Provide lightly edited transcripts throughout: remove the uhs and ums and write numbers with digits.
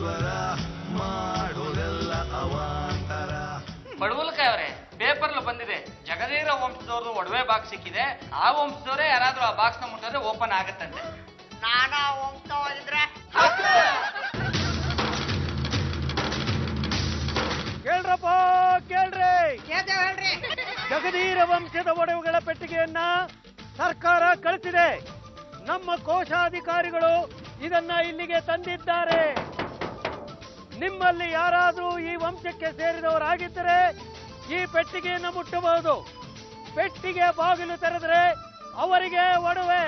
ಈಶ್ವರ ಮಾಡೋದೆಲ್ಲ ಅವಾಂತರ. ಬಡವಲ್ಕಾಯ್ ಅವರೇ, ಪೇಪರ್ಲು ಬಂದಿದೆ, ಜಗದೀರ ವಂಶದವ್ರದ್ದು ಒಡವೆ ಬಾಕ್ಸ್ ಸಿಕ್ಕಿದೆ. ಆ ವಂಶದವರೇ ಯಾರಾದ್ರೂ ಆ ಬಾಕ್ಸ್ ನ ಮುಟ್ಟಿದ್ರೆ ಓಪನ್ ಆಗತ್ತಂತೆ. ನಾನಾ ವಂಶವಾಗಿದ್ರೆ ಕೇಳ್ರಪ್ಪ, ಕೇಳ್ರಿ. ಹೇಳ್ರಿ. ಜಗದೀರ ವಂಶದ ಒಡವೆಗಳ ಪೆಟ್ಟಿಗೆಯನ್ನ ಸರ್ಕಾರ ಕಳಿಸಿದೆ. ನಮ್ಮ ಕೋಶಾಧಿಕಾರಿಗಳು ಇದನ್ನ ಇಲ್ಲಿಗೆ ತಂದಿದ್ದಾರೆ. ನಿಮ್ಮಲ್ಲಿ ಯಾರಾದರೂ ಈ ವಂಶಕ್ಕೆ ಸೇರಿದವರಾಗಿದ್ದರೆ ಈ ಪೆಟ್ಟಿಗೆಯನ್ನು ಮುಟ್ಟಬಹುದು. ಪೆಟ್ಟಿಗೆ ಬಾಗಿಲು ತೆರೆದ್ರೆ ಅವರಿಗೆ ಒಡವೆ.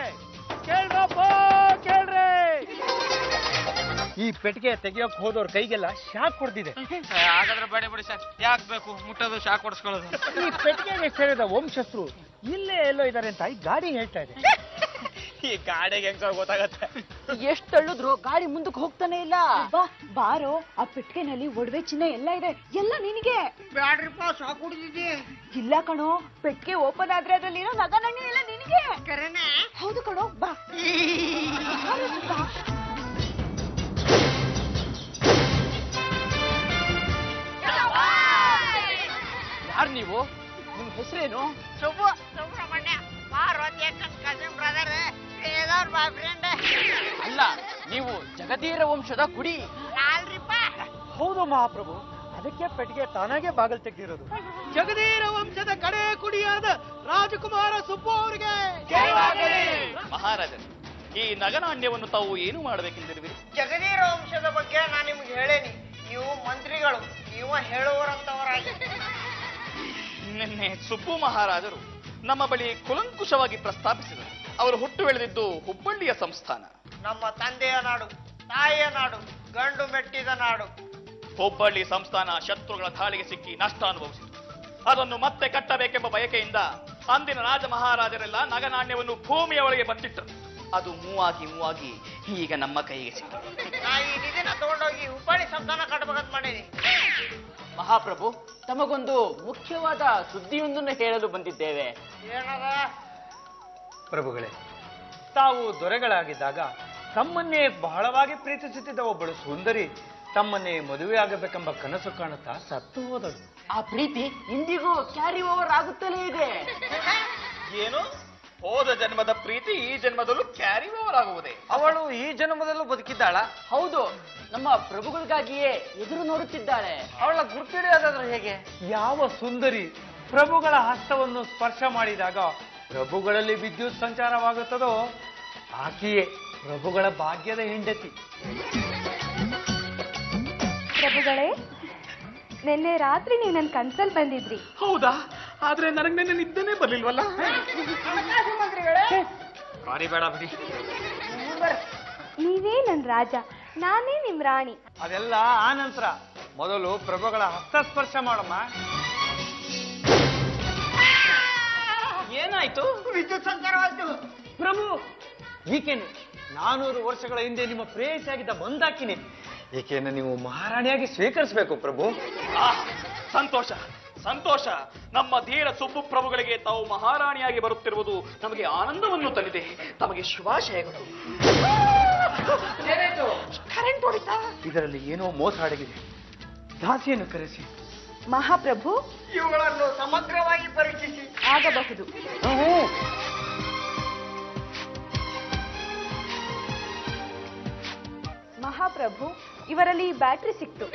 ಕೇಳ್ರಪ್ಪ, ಕೇಳ್ರಿ. ಈ ಪೆಟ್ಟಿಗೆ ತೆಗಿಯೋಕ್ ಹೋದವ್ರ ಕೈಗೆಲ್ಲ ಶಾಕ್ ಕೊಡ್ತಿದೆ. ಹಾಗಾದ್ರೆ ಬೇಡ ಬಿಡಿ ಸರ್, ಯಾಕೆ ಬೇಕು ಮುಟ್ಟೋದು, ಶಾಕ್ ಹೊಡ್ಸ್ಕೊಳ್ಳೋದು? ಈ ಪೆಟ್ಟಿಗೆಗೆ ಸೇರಿದ ವಂಶಸ್ಥರು ಇಲ್ಲೇ ಎಲ್ಲೋ ಇದ್ದಾರೆ ಅಂತ ಈ ಗಾಡಿ ಹೇಳ್ತಾ ಇದೆ. ಈ ಗಾಡಿಗೆ ಹೆಂಗ್ ಗೊತ್ತಾಗತ್ತೆ? ಎಷ್ಟು ತಳ್ಳಿದ್ರು ಗಾಡಿ ಮುಂದಕ್ಕೆ ಹೋಗ್ತಾನೆ ಇಲ್ಲ. ಬಾರೋ, ಆ ಪೆಟ್ಟಿಗೆನಲ್ಲಿ ಒಡವೆ ಚಿನ್ನ ಎಲ್ಲ ಇದೆ, ಎಲ್ಲ ನಿನಗೆ. ಬ್ಯಾಡ್ರಿಪ್ಪ, ಸಾಕು ಕುಡಿದಿದ್ದಿ. ಇಲ್ಲ ಕಣೋ, ಪೆಟ್ಟಿಗೆ ಓಪನ್ ಆದ್ರೆ ಅದ್ರಲ್ಲಿರೋ ನಗನಣ್ಣಿ ಎಲ್ಲ ನಿನಗೆ. ಕರೆನಾ? ಹೌದು ಕಣೋ, ಬಾ. ಯಾರು ನೀವು? ನಿಮ್ ಹೆಸರೇನು? Subrahmanya, Parvati cousin brother, Sridhar boy friend. ಅಲ್ಲ, ನೀವು ಜಗದೀರ ವಂಶದ ಕುಡಿ. ನಾಲ್ರಿಪ್ಪ. ಹೌದು ಮಹಾಪ್ರಭು, ಅದಕ್ಕೆ ಪೆಟ್ಟಿಗೆ ತಾನಾಗೆ ಬಾಗಿಲು ತೆಗೆದಿರೋದು. ಜಗದೀರ ವಂಶದ ಕಡೆ ಕುಡಿಯಾದ ರಾಜಕುಮಾರ ಸುಬ್ಬು ಅವರಿಗೆ ಮಹಾರಾಜರು, ಈ ನಗನಾಣ್ಯವನ್ನು ತಾವು ಏನು ಮಾಡಬೇಕೆಂದಿರುವಿರಿ? ಜಗದೀರ ವಂಶದ ಬಗ್ಗೆ ನಾನು ನಿಮ್ಗೆ ಹೇಳೇನಿ. ನೀವು ಮಂತ್ರಿಗಳು, ನೀವು ಹೇಳುವರಂತವರಾಗಿ. ನಿನ್ನೆ ಸುಬ್ಬು ಮಹಾರಾಜರು ನಮ್ಮ ಬಳಿ ಕುಲಂಕುಷವಾಗಿ ಪ್ರಸ್ತಾಪಿಸಿದರು. ಅವರು ಹುಟ್ಟು ಬೆಳೆದಿದ್ದು ಹುಬ್ಬಳ್ಳಿಯ ಸಂಸ್ಥಾನ. ನಮ್ಮ ತಂದೆಯ ನಾಡು, ತಾಯಿಯ ನಾಡು, ಗಂಡು ಮೆಟ್ಟಿದ ನಾಡು. ಹುಬ್ಬಳ್ಳಿ ಸಂಸ್ಥಾನ ಶತ್ರುಗಳ ದಾಳಿಗೆ ಸಿಕ್ಕಿ ನಷ್ಟ ಅನುಭವಿಸಿತು. ಅದನ್ನು ಮತ್ತೆ ಕಟ್ಟಬೇಕೆಂಬ ಬಯಕೆಯಿಂದ ಅಂದಿನ ರಾಜ ಮಹಾರಾಜರೆಲ್ಲ ನಗನಾಣ್ಯವನ್ನು ಭೂಮಿಯ ಒಳಗೆ ಬಚ್ಚಿಟ್ಟರು. ಅದು ಮೂವಾಗಿ ಈಗ ನಮ್ಮ ಕೈಗೆ ಸಿಕ್ಕಿದೆ. ನಾ ಈ ನಿಧಿನ ತಗೊಂಡೋಗಿ ಹುಬ್ಬಳ್ಳಿ ಸಂಸ್ಥಾನ ಕಟ್ಟಬೇಕಂತ ಮಾಡೀನಿ. ಮಹಾಪ್ರಭು, ತಮಗೊಂದು ಮುಖ್ಯವಾದ ಸುದ್ದಿಯೊಂದನ್ನು ಹೇಳಲು ಬಂದಿದ್ದೇವೆ. ಏನದ? ಪ್ರಭುಗಳೇ, ತಾವು ದೊರೆಗಳಾಗಿದ್ದಾಗ ತಮ್ಮನ್ನೇ ಬಹಳವಾಗಿ ಪ್ರೀತಿಸುತ್ತಿದ್ದ ಒಬ್ಬಳು ಸುಂದರಿ ತಮ್ಮನ್ನೇ ಮದುವೆಯಾಗಬೇಕೆಂಬ ಕನಸು ಕಾಣುತ್ತಾ ಸತ್ತು ಹೋದಳು. ಆ ಪ್ರೀತಿ ಇಂದಿಗೂ ಕ್ಯಾರಿ ಓವರ್ ಆಗುತ್ತಲೇ ಇದೆ. ಏನು? ಹೋದ ಜನ್ಮದ ಪ್ರೀತಿ ಈ ಜನ್ಮದಲ್ಲೂ ಕ್ಯಾರಿ ಓವರ್ ಆಗುವುದೇ? ಅವಳು ಈ ಜನ್ಮದಲ್ಲೂ ಬದುಕಿದ್ದಾಳ? ಹೌದು, ನಮ್ಮ ಪ್ರಭುಗಳಿಗಾಗಿಯೇ ಎದುರು ನೋಡುತ್ತಿದ್ದಾಳೆ. ಅವಳ ಗುರುತಿಡಿಯೋದಾದ್ರೆ ಹೇಗೆ? ಯಾವ ಸುಂದರಿ ಪ್ರಭುಗಳ ಹಸ್ತವನ್ನು ಸ್ಪರ್ಶ ಮಾಡಿದಾಗ ಪ್ರಭುಗಳಲ್ಲಿ ವಿದ್ಯುತ್ ಸಂಚಾರವಾಗುತ್ತದೋ ಆಕೆಯೇ ಪ್ರಭುಗಳ ಭಾಗ್ಯದ ಹೆಂಡತಿ. ಪ್ರಭುಗಳೇ, ನಿನ್ನೆ ರಾತ್ರಿ ನೀವು ನನ್ನ ಕನ್ಸಲ್ಲಿ ಬಂದಿದ್ರಿ. ಹೌದಾ? ಆದ್ರೆ ನನಗೆ ನೆನ್ನೆ ನಿದ್ದೆನೇ ಬರ್ಲಿಲ್ವಲ್ಲ. ಬೇಡ ಬಿಡಿ. ನೀವೇ ನನ್ನ ರಾಜ, ನಾನೇ ನಿಮ್ ರಾಣಿ. ಅದೆಲ್ಲ ಆನಂತರ. ಮೊದಲು ಪ್ರಭುಗಳ ಹಸ್ತಸ್ಪರ್ಶ ಮಾಡಮ್ಮ. ಏನಾಯ್ತು? ವಿದ್ಯುತ್ ಸಂಚಾರವಾಯ್ತು. ಪ್ರಭು, ಈಕೆನು 400 ವರ್ಷಗಳ ಹಿಂದೆ ನಿಮ್ಮ ಪ್ರೇಯಸಿಯಾಗಿದ್ದ ಬಂದಾಕಿನಿ. ಈಕೆಯನ್ನು ನೀವು ಮಹಾರಾಣಿಯಾಗಿ ಸ್ವೀಕರಿಸಬೇಕು ಪ್ರಭು. ಸಂತೋಷ ಸಂತೋಷ. ನಮ್ಮ ಧೀರ ಸುಬ್ಬು ಪ್ರಭುಗಳಿಗೆ ತಾವು ಮಹಾರಾಣಿಯಾಗಿ ಬರುತ್ತಿರುವುದು ನಮಗೆ ಆನಂದವನ್ನು ತಂದಿದೆ. ತಮಗೆ ಶುಭಾಶಯಗಳು. ಕರೆಂಟ್ ಹೊಡಿತಾ? ಇದರಲ್ಲಿ ಏನೋ ಮೋಸ ಅಡಗಿದೆ. ದಾಸಿಯನ್ನು ಕರೆಸಿ. ಮಹಾಪ್ರಭು, ಇವುಗಳನ್ನು ಸಮಗ್ರವಾಗಿ ಪರೀಕ್ಷಿಸಿ. ಆಗಬಹುದು. ಮಹಾಪ್ರಭು, ಇವರಲ್ಲಿ ಬ್ಯಾಟ್ರಿ ಸಿಕ್ತು.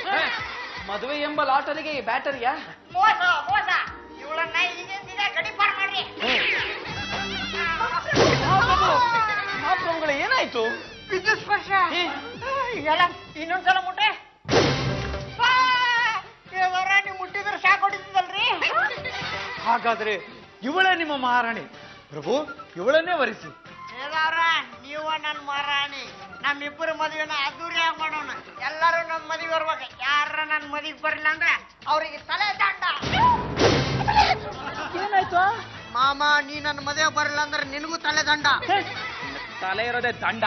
ಮದುವೆ ಎಂಬ ಲಾಟರಿಗೆ ಈ ಬ್ಯಾಟರಿಯಾ? ಮೋಸ ಮೋಸ. ಇವಳನ್ನ ಈಗಿಂದ ಗಡಿಪಾರ್ ಮಾಡ್ರಿ. ಮಹಾಪ್ರಭುಗಳೇ, ಏನಾಯ್ತು? ವಿದ್ಯುತ್ ಸ್ಪರ್ಶ. ಎಲ್ಲ ಇನ್ನೊಂದ್ಸಲ ಮುಟ್ಟೆ. ನೀವು ಮುಟ್ಟಿದ್ರೆ ಶಾಕ್ ಹೊಡಿತದಲ್ರಿ. ಹಾಗಾದ್ರೆ ಇವಳೇ ನಿಮ್ಮ ಮಹಾರಾಣಿ. ಪ್ರಭು, ಇವಳನ್ನೇ ವರಿಸಿ. ನೀವು ನನ್ನ ಮಹಾರಾಣಿ. ನಮ್ಮಿಬ್ಬರು ಮದುವೆನ ಅದ್ದೂರಿಯಾಗಿ ಮಾಡೋಣ. ಎಲ್ಲರೂ ನಮ್ಮ ಮದುವೆ ಬರ್ಬೇಕು. ಯಾರ ನನ್ನ ಮದುವೆಗೆ ಬರಲಿಲ್ಲ ಅಂದ್ರೆ ಅವರಿಗೆ ತಲೆ ದಂಡ. ಏನಾಯ್ತು? ಮಾಮ, ನೀ ನನ್ನ ಮದುವೆ ಬರಲಿಲ್ಲ ಅಂದ್ರೆ ನಿನಗೂ ತಲೆ ದಂಡ. ತಲೆ ಇರೋದೇ ದಂಡ.